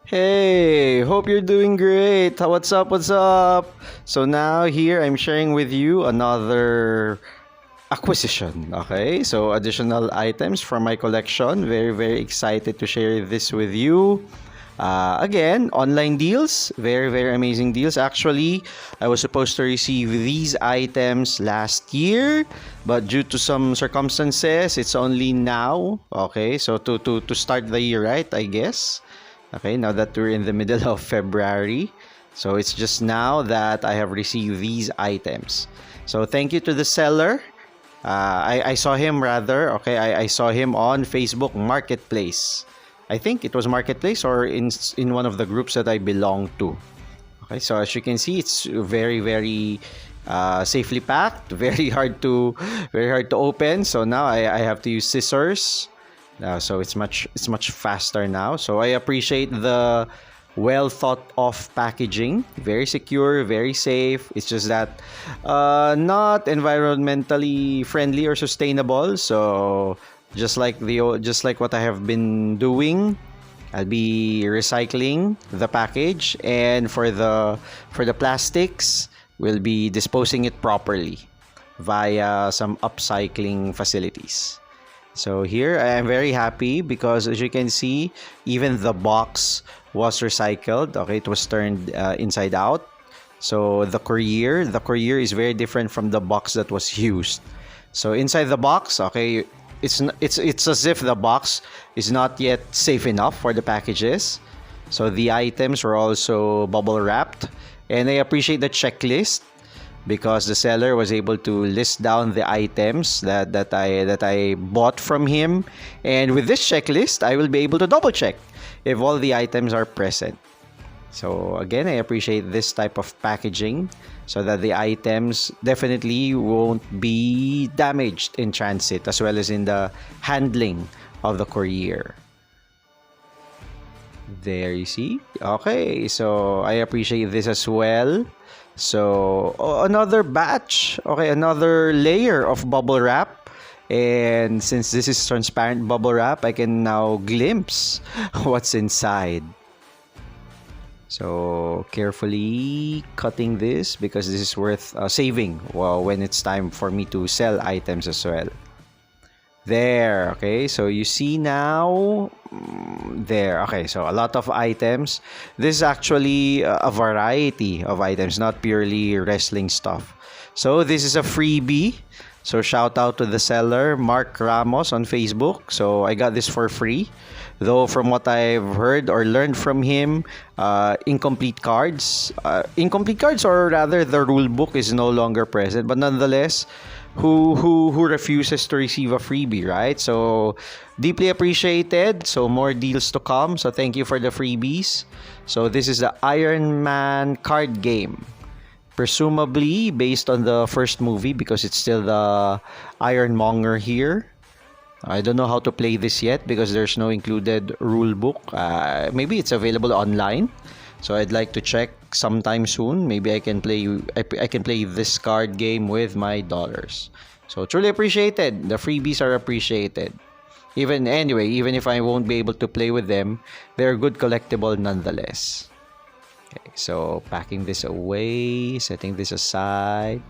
Hey, hope you're doing great. What's up? What's up? So now here I'm sharing with you another acquisition. Okay, so additional items from my collection. Very, very excited to share this with you. Again, online deals. Very, very amazing deals. Actually, I was supposed to receive these items last year, but due to some circumstances, it's only now. Okay, so to start the year right, I guess. Okay, now that we're in the middle of February. So it's just now that I have received these items. So thank you to the seller. I saw him rather. Okay, I saw him on Facebook Marketplace. I think it was Marketplace or in one of the groups that I belong to. Okay, so as you can see, it's very, very safely packed. Very hard to open. So now I have to use scissors. So it's much faster now. So I appreciate the well thought of packaging. Very secure, very safe. It's just that not environmentally friendly or sustainable. So just like what I have been doing, I'll be recycling the package, and for the plastics, we'll be disposing it properly via some upcycling facilities. So here I am very happy because as you can see, even the box was recycled. Okay, it was turned inside out. So the courier is very different from the box that was used. So inside the box, okay, it's as if the box is not yet safe enough for the packages. So the items were also bubble wrapped, and I appreciate the checklist because the seller was able to list down the items that I bought from him, and with this checklist I will be able to double check if all the items are present. So again, I appreciate this type of packaging so that the items definitely won't be damaged in transit as well as in the handling of the courier. There you see. Okay, so I appreciate this as well. So another batch, okay, another layer of bubble wrap. And since this is transparent bubble wrap, I can now glimpse what's inside. So carefully cutting this because this is worth saving when it's time for me to sell items as well. There, okay, so you see now, there, okay, so a lot of items. This is actually a variety of items, not purely wrestling stuff. So this is a freebie. So shout out to the seller, Mark Ramos on Facebook. So I got this for free. Though from what I've heard or learned from him, incomplete cards. Incomplete cards, or rather the rule book is no longer present. But nonetheless, who refuses to receive a freebie, right? So deeply appreciated. So more deals to come. So thank you for the freebies. So this is the Iron Man card game. Presumably based on the first movie because it's still the Ironmonger here. I don't know how to play this yet because there's no included rule book. Maybe it's available online. So I'd like to check sometime soon. Maybe I can play this card game with my dollars. So truly appreciated. The freebies are appreciated. Even if I won't be able to play with them, they're good collectible nonetheless. Okay, so packing this away, setting this aside.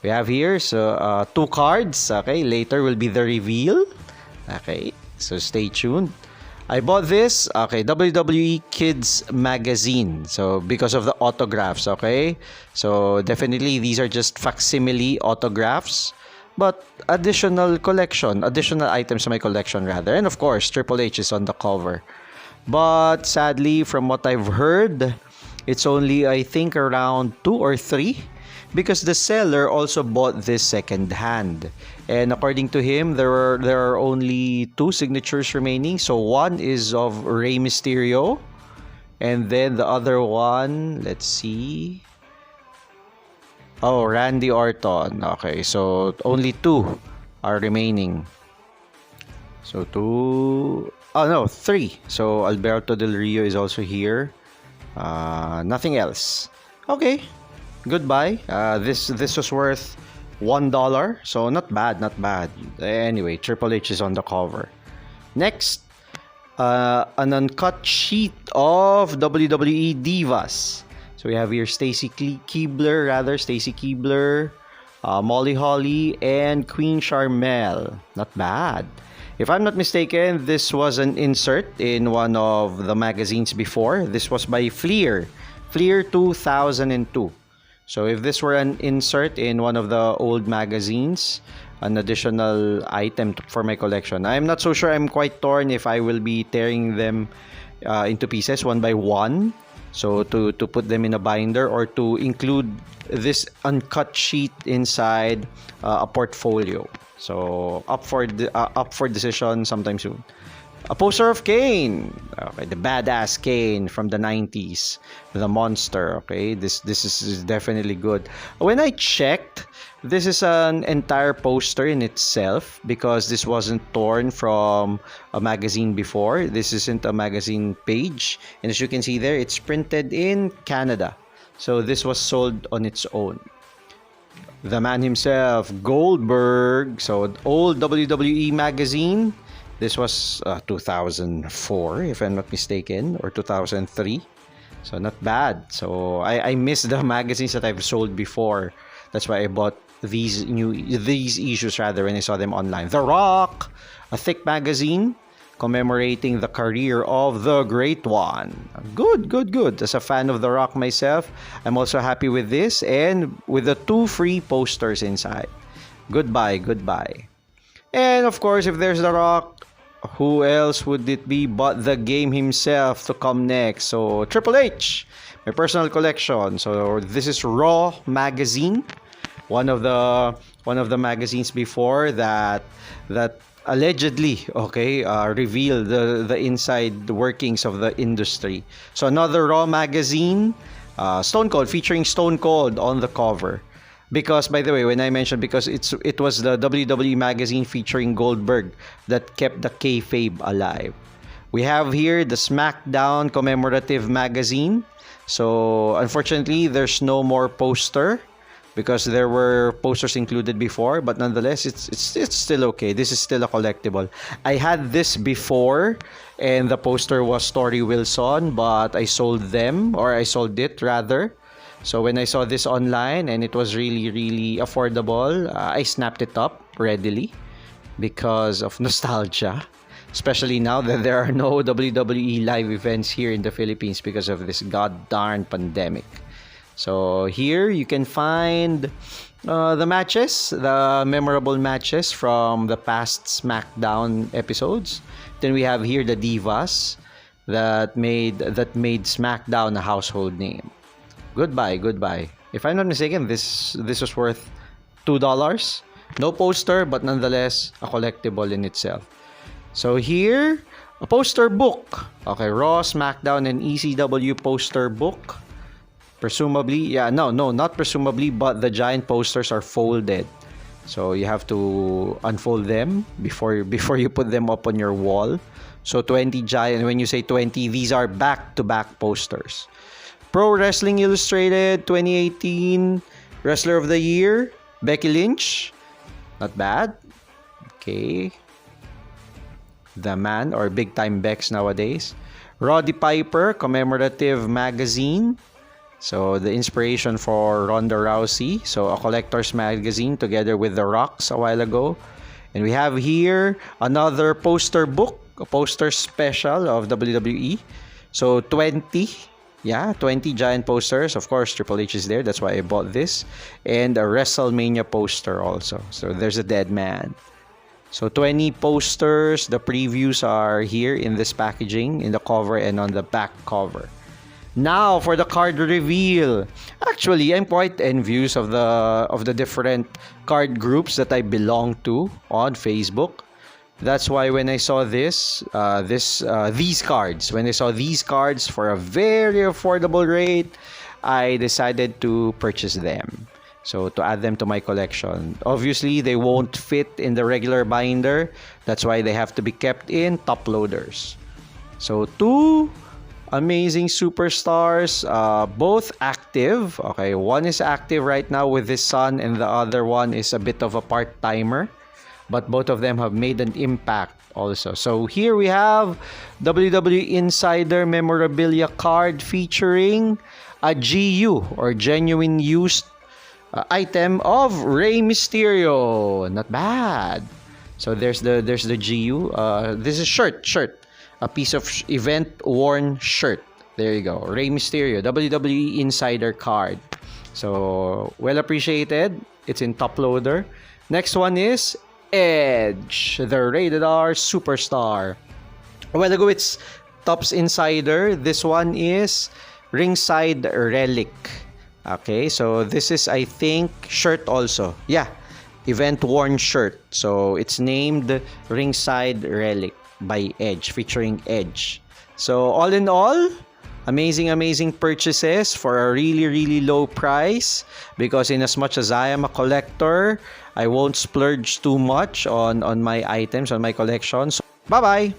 We have here two cards. Okay, later will be the reveal. Okay, so stay tuned. I bought this, okay, WWE Kids Magazine. So because of the autographs, okay? So definitely these are just facsimile autographs, but additional items to my collection rather. And of course, Triple H is on the cover. But sadly, from what I've heard, it's only I think around 2 or 3 because the seller also bought this second hand. And according to him, there are only 2 signatures remaining. So one is of Rey Mysterio, and then the other one, let's see. Oh, Randy Orton. Okay, so only 2 are remaining. So 2. Oh no, 3. So Alberto Del Rio is also here. Nothing else. Okay. Goodbye. This was worth $1, so not bad. Anyway, Triple H is on the cover. Next, an uncut sheet of WWE Divas. So we have here Stacy Keibler, Molly Holly, and Queen Charmel. Not bad. If I'm not mistaken, this was an insert in one of the magazines before. This was by Fleer 2002. So if this were an insert in one of the old magazines, an additional item for my collection. I'm not so sure. I'm quite torn if I will be tearing them into pieces one by one. So to put them in a binder, or to include this uncut sheet inside a portfolio. So up for decision sometime soon. A poster of Kane. Okay, the badass Kane from the 90s. The monster. Okay, this is definitely good. When I checked, this is an entire poster in itself, because this wasn't torn from a magazine before. This isn't a magazine page. And as you can see there, it's printed in Canada. So this was sold on its own. The man himself, Goldberg. So old WWE magazine. This was 2004, if I'm not mistaken, or 2003. So not bad. So I miss the magazines that I've sold before. That's why I bought these issues rather when I saw them online. The Rock, a thick magazine commemorating the career of the Great One. Good. As a fan of The Rock myself, I'm also happy with this, and with the 2 free posters inside. Goodbye. And of course, if there's The Rock, who else would it be but the Game himself to come next? So Triple H, my personal collection. So this is Raw magazine, one of the magazines before that allegedly revealed the inside workings of the industry. So another Raw magazine, Stone Cold, featuring Stone Cold on the cover. Because, by the way, when I mentioned, because it was the WWE magazine featuring Goldberg that kept the kayfabe alive. We have here the SmackDown commemorative magazine. So unfortunately, there's no more poster, because there were posters included before, but nonetheless, it's still okay. This is still a collectible. I had this before, and the poster was Tori Wilson, but I sold it rather. So when I saw this online and it was really, really affordable, I snapped it up readily because of nostalgia. Especially now that there are no WWE live events here in the Philippines because of this god-darn pandemic. So here you can find the matches, the memorable matches from the past SmackDown episodes. Then we have here the Divas that made SmackDown a household name. Goodbye. If I'm not mistaken, this was worth $2. No poster, but nonetheless a collectible in itself. So here, a poster book. Okay, Raw, SmackDown, and ECW poster book. Presumably, not presumably, but the giant posters are folded. So you have to unfold them before you put them up on your wall. So 20 giant, when you say 20, these are back-to-back posters. Pro Wrestling Illustrated 2018 Wrestler of the Year, Becky Lynch. Not bad. Okay. The Man, or Big Time Bex nowadays. Roddy Piper commemorative magazine. So the inspiration for Ronda Rousey. So a collector's magazine together with The Rocks a while ago. And we have here another poster book, a poster special of WWE. So 20 giant posters. Of course, Triple H is there. That's why I bought this. And a WrestleMania poster also. So there's a dead man. So 20 posters. The previews are here in this packaging, in the cover and on the back cover. Now for the card reveal. Actually, I'm quite envious of the different card groups that I belong to on Facebook. That's why when I saw these cards for a very affordable rate, I decided to purchase them. So to add them to my collection. Obviously, they won't fit in the regular binder. That's why they have to be kept in top loaders. So 2 amazing superstars, both active. Okay, one is active right now with his son, and the other one is a bit of a part-timer. But both of them have made an impact also. So here we have WWE Insider Memorabilia card featuring a GU or genuine used item of Rey Mysterio. Not bad. So there's the GU. This is shirt, a piece of event worn shirt. There you go. Rey Mysterio, WWE Insider card. So well appreciated. It's in top loader. Next one is Edge, the rated R superstar. A while ago, it's Topps Insider. This one is Ringside Relic. Okay, so this is, I think, shirt also. Yeah, event worn shirt. So it's named Ringside Relic by Edge, featuring Edge. So all in all, amazing purchases for a really low price, because in as much as I am a collector, I won't splurge too much on my items, on my collection. So, bye-bye!